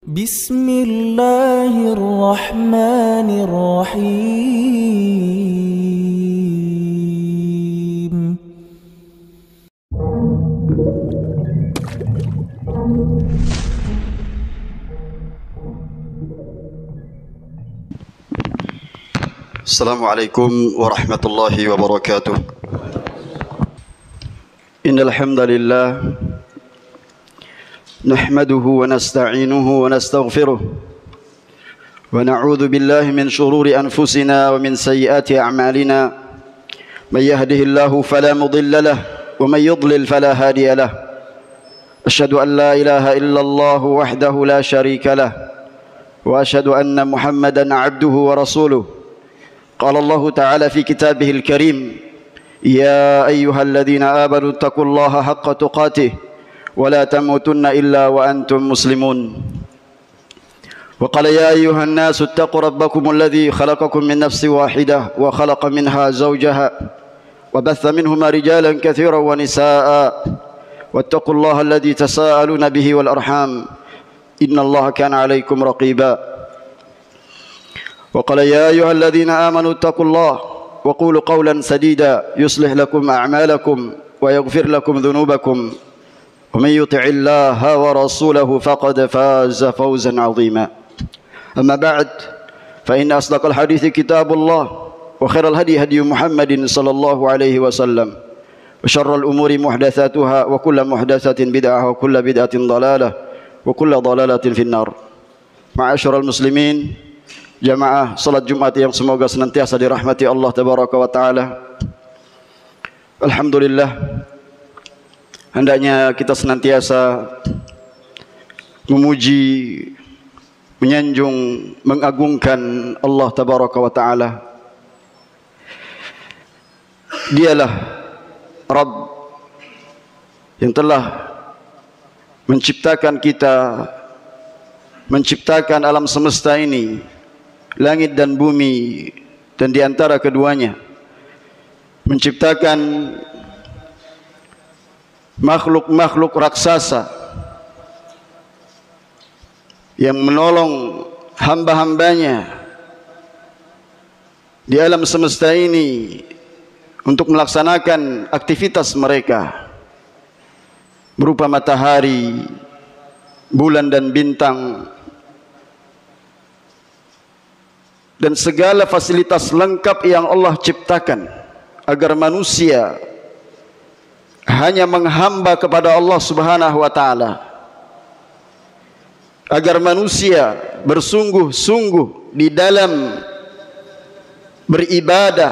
Bismillahirrahmanirrahim. Assalamualaikum warahmatullahi wabarakatuh. Innal hamdalillah nahmaduhu wa nasta'inuhu wa nastaghfiruh wa na'udzu billahi min shururi anfusina wa min sayyiati a'malina may yahdihillahu fala mudilla lahu wa may yudlil fala hadiya lahu asyhadu an la ilaha illallah wahdahu la syarika lahu wa asyhadu anna muhammadan 'abduhu wa rasuluh. قال الله تعالى في كتابه الكريم يا أيها الذين آمنوا اتقوا الله حق تقاته ولا تموتن إلا وأنتم مسلمون وقال يا أيها الناس اتقوا ربكم الذي خلقكم من نفس واحدة وخلق منها زوجها وبث منهما رجالا كثيرا ونساء واتقوا الله الذي تساءلون به والأرحام إن الله كان عليكم رقيبا وقال يا أيها الذين آمنوا اتقوا الله وقولوا قولا سديدا يصلح لكم أعمالكم ويغفر لكم ذنوبكم ومن يطع الله ورسوله فقد فاز فوزا عظيما أما بعد فإن أصدق الحديث كتاب الله وخير الهدي هدي محمد صلى الله عليه وسلم وشر الأمور محدثاتها وكل محدثة بدعة وكل بدعة ضلالة وكل ضلالة في النار. معاشر المسلمين, jamaah salat Jumat yang semoga senantiasa dirahmati Allah tabaraka wa taala. Alhamdulillah, hendaknya kita senantiasa memuji, menyanjung, mengagungkan Allah tabaraka wa taala. Dialah Rabb yang telah menciptakan kita, menciptakan alam semesta ini, langit dan bumi dan di antara keduanya, menciptakan makhluk-makhluk raksasa yang menolong hamba-hambanya di alam semesta ini untuk melaksanakan aktivitas mereka berupa matahari, bulan dan bintang, dan segala fasilitas lengkap yang Allah ciptakan agar manusia hanya menghamba kepada Allah Subhanahu wa taala, agar manusia bersungguh-sungguh di dalam beribadah,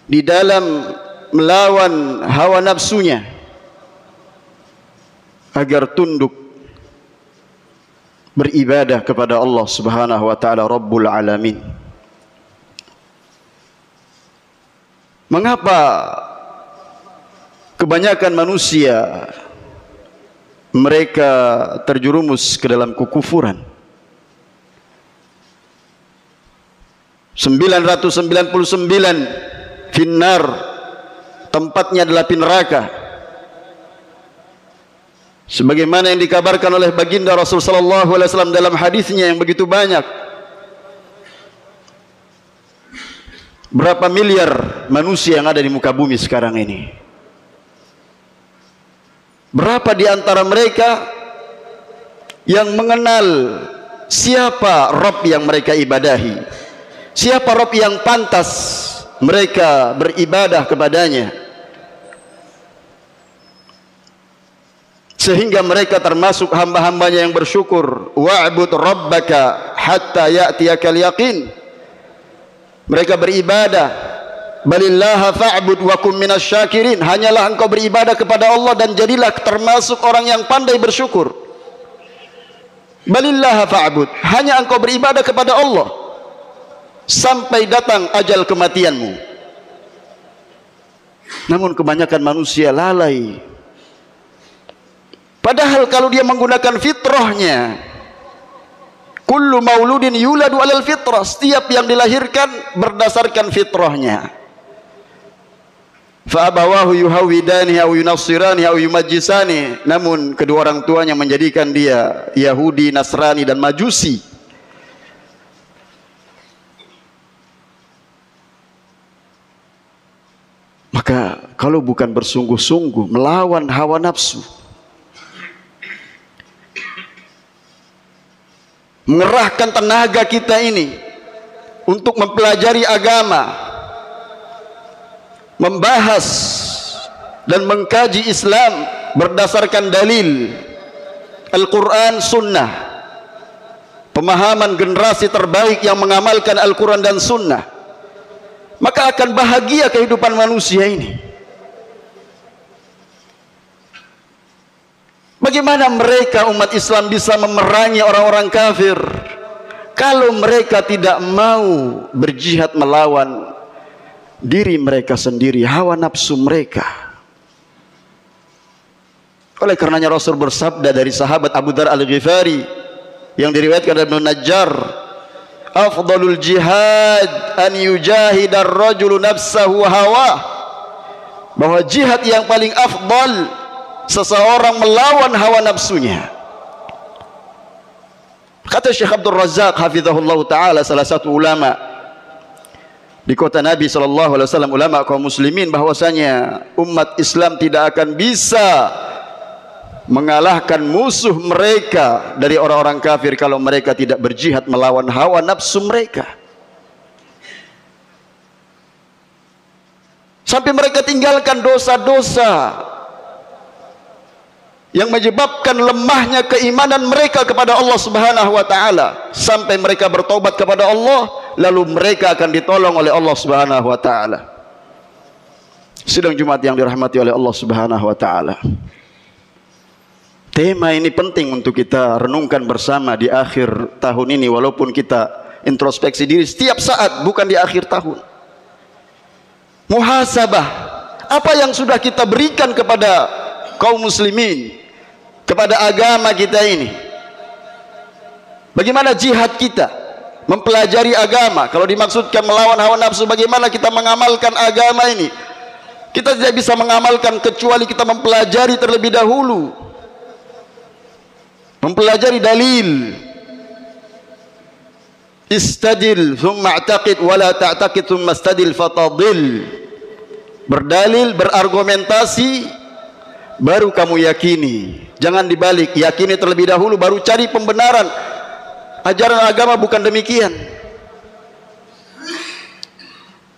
di dalam melawan hawa nafsunya, agar tunduk beribadah kepada Allah Subhanahu wa taala Rabbul Alamin. Mengapa kebanyakan manusia mereka terjerumus ke dalam kekufuran? 999 finnar, tempatnya adalah api neraka, sebagaimana yang dikabarkan oleh baginda Rasul sallallahu alaihi wasallam dalam hadisnya yang begitu banyak. Berapa miliar manusia yang ada di muka bumi sekarang ini? Berapa di antara mereka yang mengenal siapa Rabb yang mereka ibadahi? Siapa Rabb yang pantas mereka beribadah kepadanya, sehingga mereka termasuk hamba-hambanya yang bersyukur. Wa'bud rabbaka hatta ya'tiyakal yaqin. Mereka beribadah, balillaha fa'bud wa kum minasyakirin. Hanyalah engkau beribadah kepada Allah dan jadilah termasuk orang yang pandai bersyukur. Balillaha fa'bud, hanya engkau beribadah kepada Allah sampai datang ajal kematianmu. Namun kebanyakan manusia lalai. Padahal kalau dia menggunakan fitrahnya, kullu mauludin yuladu alal fitrah, setiap yang dilahirkan berdasarkan fitrahnya. Fa abawahu yuhawidani aw yunassirani aw yumajjisani. Namun kedua orang tuanya menjadikan dia Yahudi, Nasrani dan Majusi. Maka kalau bukan bersungguh-sungguh melawan hawa nafsu, mengerahkan tenaga kita ini untuk mempelajari agama, membahas dan mengkaji Islam berdasarkan dalil Al-Quran, Sunnah, pemahaman generasi terbaik yang mengamalkan Al-Quran dan Sunnah, maka akan bahagia kehidupan manusia ini. Bagaimana mereka umat Islam bisa memerangi orang-orang kafir kalau mereka tidak mau berjihad melawan diri mereka sendiri, hawa nafsu mereka? Oleh karenanya Rasul bersabda dari sahabat Abu Dzar Al-Ghifari yang diriwayatkan dari Ibnu Najjar, afdalul jihad an yujahidar rajulu nafsahu hawa, bahwa jihad yang paling afdal seseorang melawan hawa nafsunya. Kata Syekh Abdul Razak hafizahullah ta'ala, salah satu ulama di kota Nabi SAW, ulama kaum muslimin, bahwasanya umat Islam tidak akan bisa mengalahkan musuh mereka dari orang-orang kafir kalau mereka tidak berjihad melawan hawa nafsu mereka, sampai mereka tinggalkan dosa-dosa yang menyebabkan lemahnya keimanan mereka kepada Allah Subhanahu wa taala, sampai mereka bertobat kepada Allah, lalu mereka akan ditolong oleh Allah Subhanahu wa taala. Sidang Jumat yang dirahmati oleh Allah Subhanahu wa taala, tema ini penting untuk kita renungkan bersama di akhir tahun ini, walaupun kita introspeksi diri setiap saat, bukan di akhir tahun. Muhasabah, apa yang sudah kita berikan kepada kaum muslimin, kepada agama kita ini. Bagaimana jihad kita mempelajari agama? Kalau dimaksudkan melawan hawa nafsu, bagaimana kita mengamalkan agama ini? Kita tidak bisa mengamalkan kecuali kita mempelajari terlebih dahulu, mempelajari dalil. Istadil thumma i'taqid wala ta'taqid thumma istadil fatadil. Berdalil, berargumentasi, baru kamu yakini. Jangan dibalik, yakini terlebih dahulu baru cari pembenaran. Ajaran agama bukan demikian.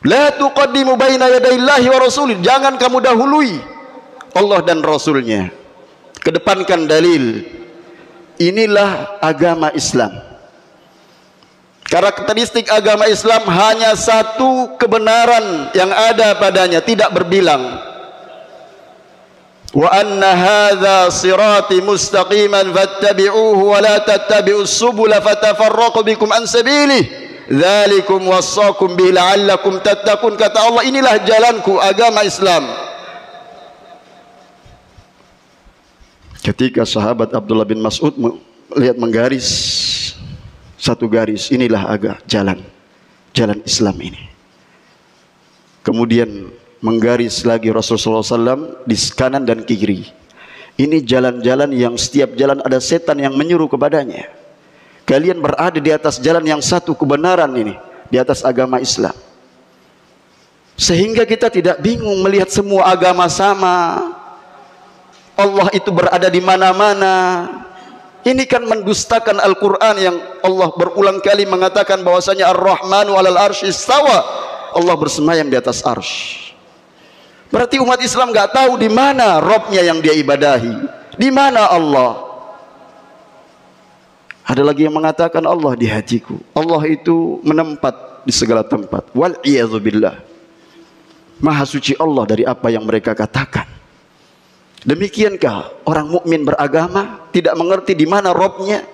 La tuqaddimu baina yadayillahi wa rasulih. Jangan kamu dahului Allah dan Rasulnya, kedepankan dalil. Inilah agama Islam. Karakteristik agama Islam hanya satu kebenaran yang ada padanya, tidak berbilang. Wa anna hadza sirati mustaqiman fattabi'uhu wa la tattabi'us subula fatafarraqu bikum an sabilihi dzalikum wassaqum bihi la'allakum tattaqun. Kata Allah, inilah jalanku, agama Islam. Ketika sahabat Abdullah bin Mas'ud melihat menggaris satu garis, inilah jalan Islam ini. Kemudian menggaris lagi Rasulullah SAW di kanan dan kiri. Ini jalan-jalan yang setiap jalan ada setan yang menyuruh kepadanya. Kalian berada di atas jalan yang satu kebenaran ini, di atas agama Islam. Sehingga kita tidak bingung melihat semua agama sama. Allah itu berada di mana-mana. Ini kan mendustakan Al-Quran yang Allah berulang kali mengatakan bahwasanya Ar-Rahmanu 'alal arsy istawa. Allah bersemayam di atas arsy. Berarti umat Islam nggak tahu di mana Robnya yang dia ibadahi, di mana Allah. Ada lagi yang mengatakan Allah di hatiku. Allah itu menempat di segala tempat. Wal iyadzubillah. Maha suci Allah dari apa yang mereka katakan. Demikiankah orang mukmin beragama tidak mengerti di mana Robnya?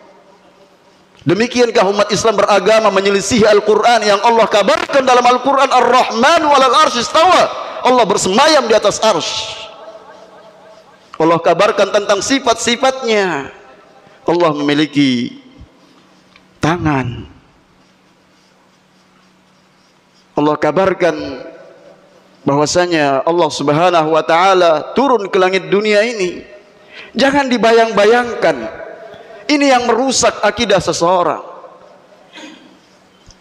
Demikiankah umat Islam beragama menyelisihi Al-Quran yang Allah kabarkan dalam Al-Quran, Ar-Rahmanu 'alal arsy istawa. Allah bersemayam di atas arsy. Allah kabarkan tentang sifat-sifatnya. Allah memiliki tangan. Allah kabarkan bahwasanya Allah Subhanahu wa taala turun ke langit dunia ini. Jangan dibayang-bayangkan. Ini yang merusak akidah seseorang.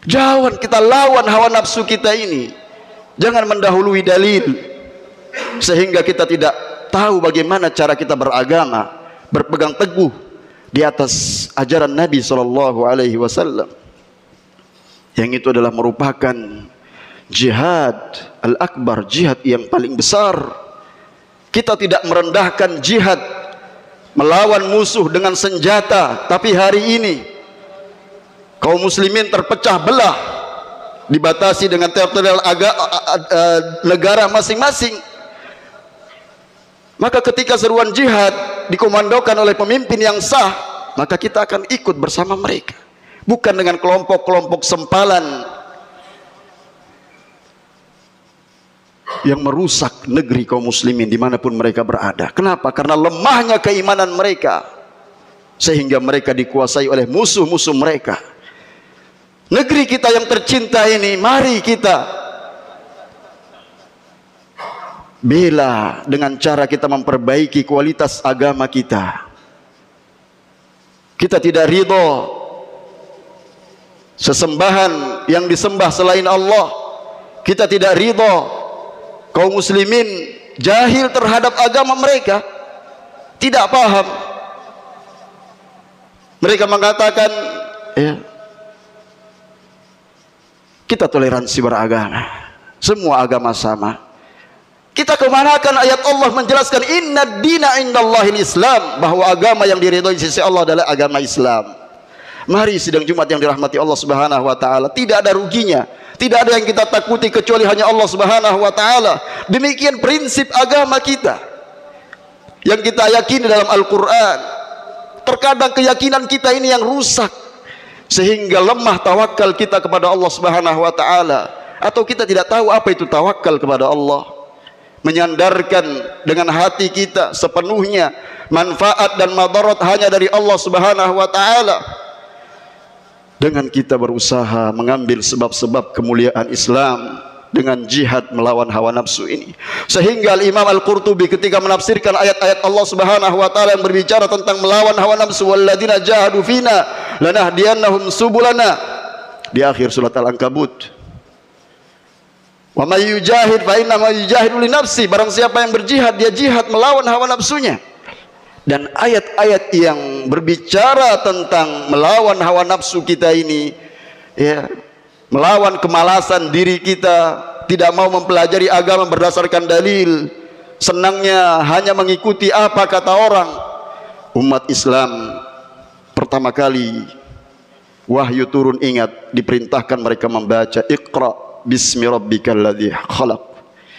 Jangan kita lawan hawa nafsu kita ini. Jangan mendahului dalil sehingga kita tidak tahu bagaimana cara kita beragama, berpegang teguh di atas ajaran Nabi sallallahu alaihi wasallam. Yang itu adalah merupakan jihad al-akbar, jihad yang paling besar. Kita tidak merendahkan jihad melawan musuh dengan senjata, tapi hari ini kaum muslimin terpecah belah, dibatasi dengan teritorial negara masing-masing. Maka ketika seruan jihad dikomandokan oleh pemimpin yang sah, maka kita akan ikut bersama mereka, bukan dengan kelompok-kelompok sempalan yang merusak negeri kaum muslimin dimanapun mereka berada. Kenapa? Karena lemahnya keimanan mereka, sehingga mereka dikuasai oleh musuh-musuh mereka. Negeri kita yang tercinta ini, mari kita bela dengan cara kita memperbaiki kualitas agama kita. Kita tidak ridho sesembahan yang disembah selain Allah. Kita tidak ridho kaum muslimin jahil terhadap agama mereka, tidak paham. Mereka mengatakan, ya, kita toleransi beragama, semua agama sama. Kita kemanakan ayat Allah menjelaskan inna dina indallahil Islam, bahwa agama yang diridhoi di sisi Allah adalah agama Islam. Mari sidang Jumat yang dirahmati Allah Subhanahu wa taala, tidak ada ruginya, tidak ada yang kita takuti kecuali hanya Allah Subhanahu wa taala. Demikian prinsip agama kita yang kita yakini dalam Al-Qur'an. Terkadang keyakinan kita ini yang rusak sehingga lemah tawakal kita kepada Allah Subhanahu wa taala, atau kita tidak tahu apa itu tawakal kepada Allah. Menyandarkan dengan hati kita sepenuhnya, manfaat dan madarat hanya dari Allah Subhanahu wa taala. Dengan kita berusaha mengambil sebab-sebab kemuliaan Islam dengan jihad melawan hawa nafsu ini. Sehingga Imam Al-Qurtubi ketika menafsirkan ayat-ayat Allah Subhanahu wa taala yang berbicara tentang melawan hawa nafsu, walladzina jahadu fina lanahdiyannahum subulana, di akhir surat Al-Ankabut, wa may yujahid fa inna ma yujahidu li nafsi, barang siapa yang berjihad dia jihad melawan hawa nafsunya. Dan ayat-ayat yang berbicara tentang melawan hawa nafsu kita ini, ya, melawan kemalasan diri kita, tidak mau mempelajari agama berdasarkan dalil, senangnya hanya mengikuti apa kata orang. Umat Islam pertama kali wahyu turun, ingat, diperintahkan mereka membaca Iqra bismi rabbikal ladzi khalaq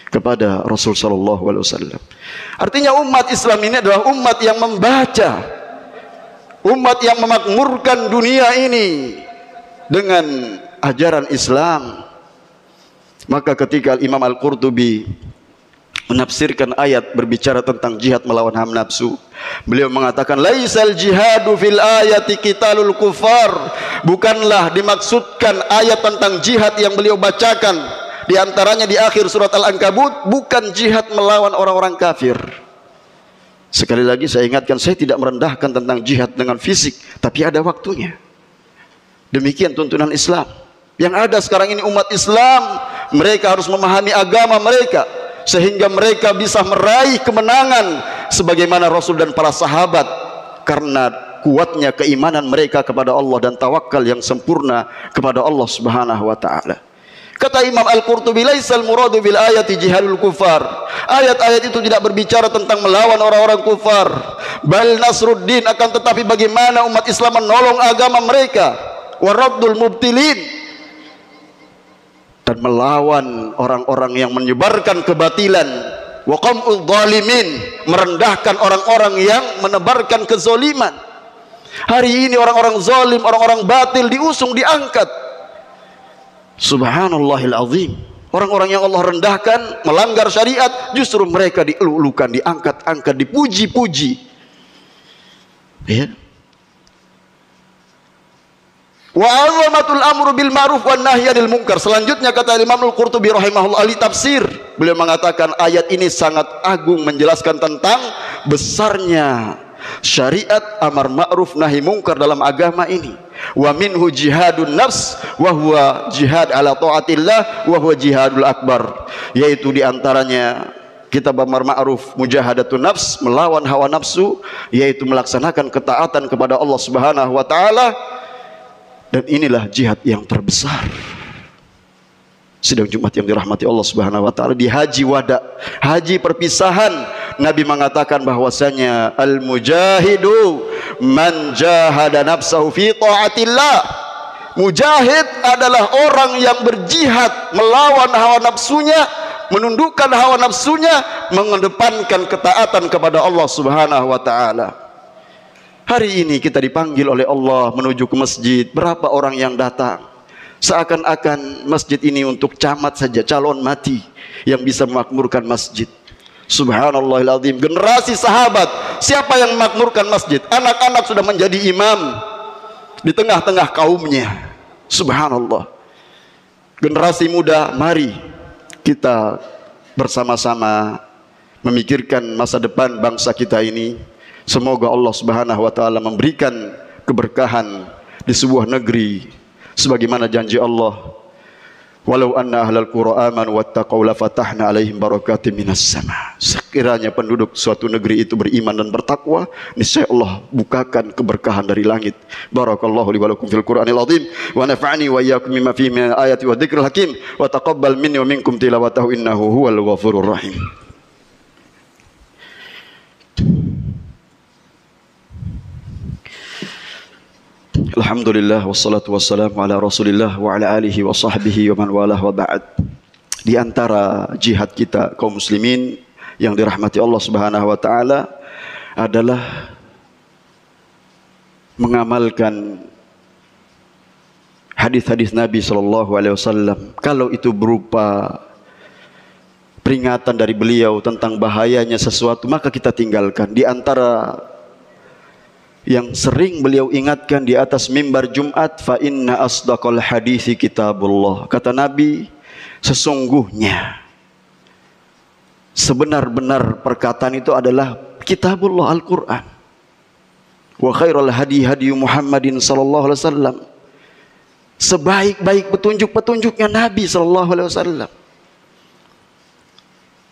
kepada Rasul sallallahu alaihi wasallam. Artinya umat Islam ini adalah umat yang membaca, umat yang memakmurkan dunia ini dengan ajaran Islam. Maka ketika Imam Al-Qurtubi menafsirkan ayat berbicara tentang jihad melawan hawa nafsu, beliau mengatakan laisal jihadu fil ayati qitalul kufar, bukanlah dimaksudkan ayat tentang jihad yang beliau bacakan di antaranya di akhir surat Al-Ankabut, bukan jihad melawan orang-orang kafir. Sekali lagi saya ingatkan, saya tidak merendahkan tentang jihad dengan fisik, tapi ada waktunya. Demikian tuntunan Islam. Yang ada sekarang ini umat Islam, mereka harus memahami agama mereka sehingga mereka bisa meraih kemenangan sebagaimana Rasul dan para sahabat, karena kuatnya keimanan mereka kepada Allah dan tawakal yang sempurna kepada Allah Subhanahu wa taala. Kata Imam Al-Qurtubi, laisal muradu bil ayati jihadul kufar. Ayat-ayat itu tidak berbicara tentang melawan orang-orang kufar, bal nasruddin, akan tetapi bagaimana umat Islam menolong agama mereka, waraddul mubtilin, dan melawan orang-orang yang menyebarkan kebatilan, wa qam'ul zalimin, merendahkan orang-orang yang menebarkan kezaliman. Hari ini orang-orang zalim, orang-orang batil diusung, diangkat. Subhanallahil azim. Orang-orang yang Allah rendahkan, melanggar syariat, justru mereka dielulukan, diangkat-angkat, dipuji-puji. Ya. Wa 'azamatul amru bil ma'ruf wan nahyi 'anil munkar. Selanjutnya kata Imam Al-Qurtubi rahimahullah ahli tafsir, beliau mengatakan ayat ini sangat agung menjelaskan tentang besarnya syariat amar ma'ruf nahi munkar dalam agama ini. Wa minhu jihadun nafs wa huwa jihad ala taatillah wa huwa jihadul akbar, yaitu diantaranya kita b'amar ma'ruf mujahadatun nafs, melawan hawa nafsu, yaitu melaksanakan ketaatan kepada Allah Subhanahu wa taala, dan inilah jihad yang terbesar. Sidang Jumat yang dirahmati Allah Subhanahu wa taala, di haji wada, haji perpisahan, Nabi mengatakan bahwasanya al-mujahidu man jahada nafsahu fi taatillah. Mujahid adalah orang yang berjihad melawan hawa nafsunya, menundukkan hawa nafsunya, mengedepankan ketaatan kepada Allah Subhanahu wa taala. Hari ini kita dipanggil oleh Allah menuju ke masjid. Berapa orang yang datang? Seakan-akan masjid ini untuk camat saja, calon mati yang bisa memakmurkan masjid. Subhanallahil azim. Generasi sahabat, siapa yang memakmurkan masjid? Anak-anak sudah menjadi imam di tengah-tengah kaumnya. Subhanallah. Generasi muda, mari kita bersama-sama memikirkan masa depan bangsa kita ini. Semoga Allah Subhanahu wa taala memberikan keberkahan di sebuah negeri sebagaimana janji Allah, walau anna ahlal qura amanu wattaqau lafatahna alaihim barakatim minas sama. Sekiranya penduduk suatu negeri itu beriman dan bertakwa, niscaya Allah bukakan keberkahan dari langit. Barakallahu li wa lakum fil Qur'anil azim wa nafa'ani wa iyyakum mimma fihi min ayati wa dzikril hakim wa taqabbal minni wa minkum tilawatahu innahu huwal ghafurur rahim. Alhamdulillah wassalatu wassalamu ala Rasulillah wa ala alihi wa sahbihi wa man walah wa ba'd. Di antara jihad kita kaum muslimin yang dirahmati Allah Subhanahu wa taala adalah mengamalkan hadis-hadis Nabi sallallahu alaihi wasallam. Kalau itu berupa peringatan dari beliau tentang bahayanya sesuatu, maka kita tinggalkan. Di antara yang sering beliau ingatkan di atas mimbar Jumat, fa inna asdaqal hadisi kitabullah. Kata Nabi, sesungguhnya sebenar-benar perkataan itu adalah kitabullah, Al-Quran. Wa khairul hadi hadi Muhammadin sallallahu alaihi wasallam. Sebaik-baik petunjuk-petunjuknya Nabi sallallahu alaihi wasallam.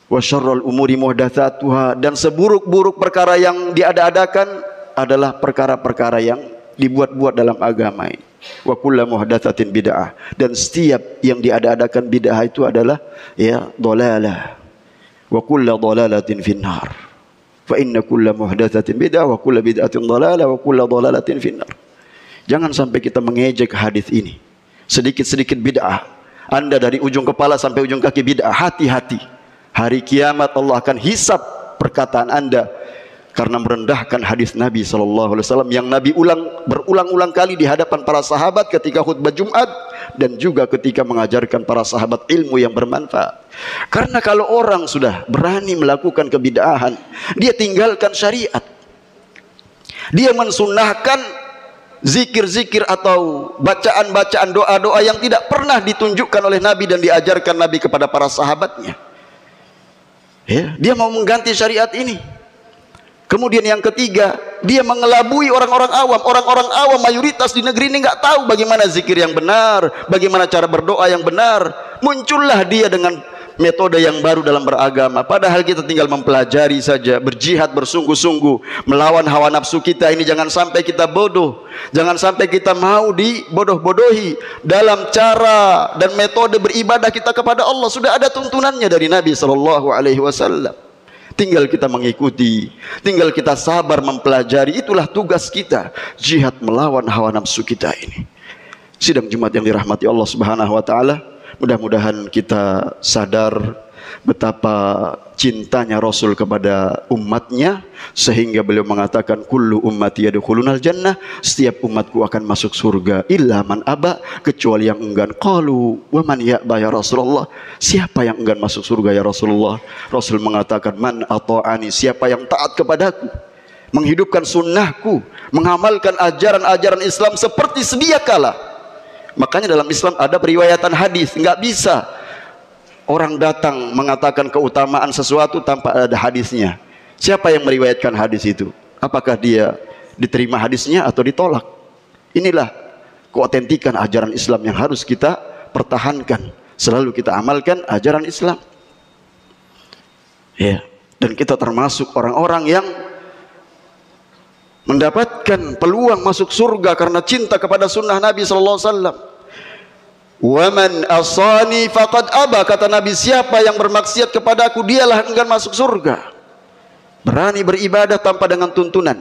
Wa syarrul umuri muhdatsatuha, dan seburuk-buruk perkara yang diada-adakan adalah perkara-perkara yang dibuat-buat dalam agama ini. Wa kullu muhdatsatin bid'ah, dan setiap yang diada-adakan bid'ah itu adalah ya dhalalah. Wa kullu dhalalatin finnar. Fa inna kullu muhdatsatin bid'ah wa kullu bid'atin dhalalah wa kullu dhalalatin finnar. Jangan sampai kita mengejek hadis ini. Sedikit-sedikit bid'ah, Anda dari ujung kepala sampai ujung kaki bid'ah, hati-hati. Hari kiamat Allah akan hisab perkataan Anda karena merendahkan hadis Nabi sallallahu alaihi wasallam yang Nabi berulang-ulang kali di hadapan para sahabat ketika khutbah Jumat dan juga ketika mengajarkan para sahabat ilmu yang bermanfaat. Karena kalau orang sudah berani melakukan kebid'ahan, dia tinggalkan syariat. Dia mensunnahkan zikir-zikir atau bacaan-bacaan doa-doa yang tidak pernah ditunjukkan oleh Nabi dan diajarkan Nabi kepada para sahabatnya. Ya, dia mau mengganti syariat ini. Kemudian yang ketiga, dia mengelabui orang-orang awam. Orang-orang awam mayoritas di negeri ini nggak tahu bagaimana zikir yang benar, bagaimana cara berdoa yang benar. Muncullah dia dengan metode yang baru dalam beragama. Padahal kita tinggal mempelajari saja, berjihad bersungguh-sungguh melawan hawa nafsu kita ini. Jangan sampai kita bodoh, jangan sampai kita mau dibodoh-bodohi dalam cara dan metode beribadah kita kepada Allah. Sudah ada tuntunannya dari Nabi sallallahu alaihi wasallam. Tinggal kita mengikuti, tinggal kita sabar mempelajari. Itulah tugas kita, jihad melawan hawa nafsu kita ini. Sidang Jumat yang dirahmati Allah Subhanahu wa taala, mudah-mudahan kita sadar betapa cintanya Rasul kepada umatnya sehingga beliau mengatakan kullu ummati yadkhulunal jannah, setiap umatku akan masuk surga illa man aba, kecuali yang enggan. Qalu wa man ya'ba ya Rasulullah, siapa yang enggan masuk surga ya Rasulullah? Rasul mengatakan man ata'ani, siapa yang taat kepadaku, menghidupkan sunnahku, mengamalkan ajaran-ajaran Islam seperti sedia kala. Makanya dalam Islam ada periwayatan hadis. Nggak bisa orang datang mengatakan keutamaan sesuatu tanpa ada hadisnya. Siapa yang meriwayatkan hadis itu? Apakah dia diterima hadisnya atau ditolak? Inilah keotentikan ajaran Islam yang harus kita pertahankan. Selalu kita amalkan ajaran Islam. Ya, dan kita termasuk orang-orang yang mendapatkan peluang masuk surga karena cinta kepada sunnah Nabi sallallahu alaihi wasallam. Wa man asani faqad aba, kata Nabi, siapa yang bermaksiat kepadaku dialah enggan masuk surga. Berani beribadah tanpa dengan tuntunan,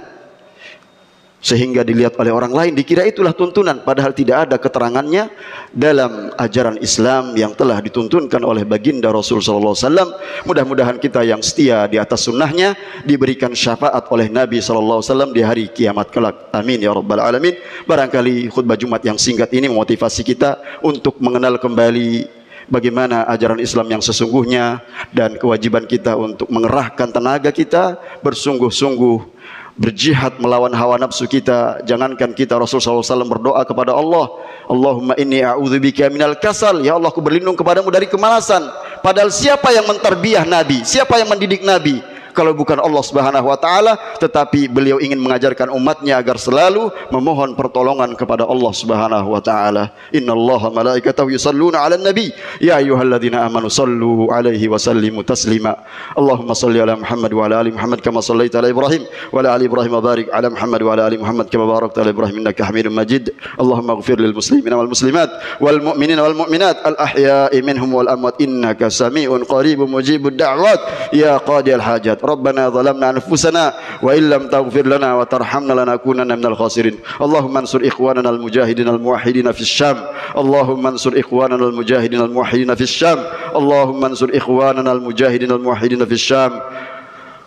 sehingga dilihat oleh orang lain dikira itulah tuntunan, padahal tidak ada keterangannya dalam ajaran Islam yang telah dituntunkan oleh baginda Rasul sallallahu alaihi wasallam. Mudah-mudahan kita yang setia di atas sunnahnya diberikan syafaat oleh Nabi sallallahu alaihi wasallam di hari kiamat kelak. Amin ya rabbal alamin. Barangkali khutbah Jumat yang singkat ini memotivasi kita untuk mengenal kembali bagaimana ajaran Islam yang sesungguhnya, dan kewajiban kita untuk mengerahkan tenaga kita bersungguh-sungguh berjihad melawan hawa nafsu kita. Jangankan kita, Rasulullah SAW berdoa kepada Allah, Allahumma inni a'udzubika minal kasal, ya Allah, aku berlindung kepadamu dari kemalasan. Padahal siapa yang mentarbiyah Nabi, siapa yang mendidik Nabi kalau bukan Allah Subhanahu wa taala? Tetapi beliau ingin mengajarkan umatnya agar selalu memohon pertolongan kepada Allah Subhanahu wa taala. Innallaha malaikatahu yusalluna 'alan nabi ya ayyuhalladzina amanu sallu 'alaihi wa sallimu taslima. Allahumma shalli ala Muhammad wa ala ali Muhammad kama shallaita ala Ibrahim wa ala ali Ibrahim wa barik ala Muhammad wa ala ali Muhammad kama barakta ala Ibrahim innaka Hamidum Majid. Allahumma ighfir lil muslimina wal muslimat wal mu'minina wal mu'minat al ahya'i minhum wal amwat innaka sami'un qaribun mujibud da'wat ya qadiyal hajat. Rabbana zalamna anfusana wa illam taghfir lana wa tarhamna lanakunanna minal khasirin. Allahumma ansur ikhwanana al-mujahidin al-muwahhidin fis Syam. Allahumma ansur ikhwanana al-mujahidin al-muwahhidin fis Syam. Allahumma ansur ikhwanana al-mujahidin al-muwahhidin fis Syam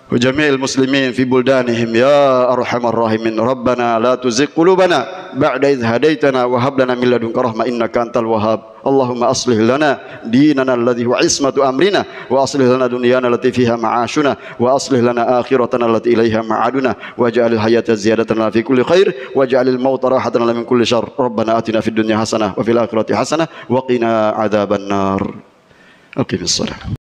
wa jami'il muslimin fi buldanihim ya arhamar rahimin. Rabbana la tuzigh qulubana ba'da idh hadaitana wa hab lana min ladunka rahmah innaka antal wahhab. Allahumma aslih lana dinana alladhi huwa ismatu amrina wa aslih lana dunyana allati fiha ma'ashuna wa aslih lana akhiratana allati ilaiha ma'aduna waj'alil hayata ziyadatan lana fi kulli khair waj'alil mauta rahatan lana min kulli syarr. Rabbana atina fid dunya hasanah wa fil akhirati hasanah wa qina adzabannar. Aqimis shalah.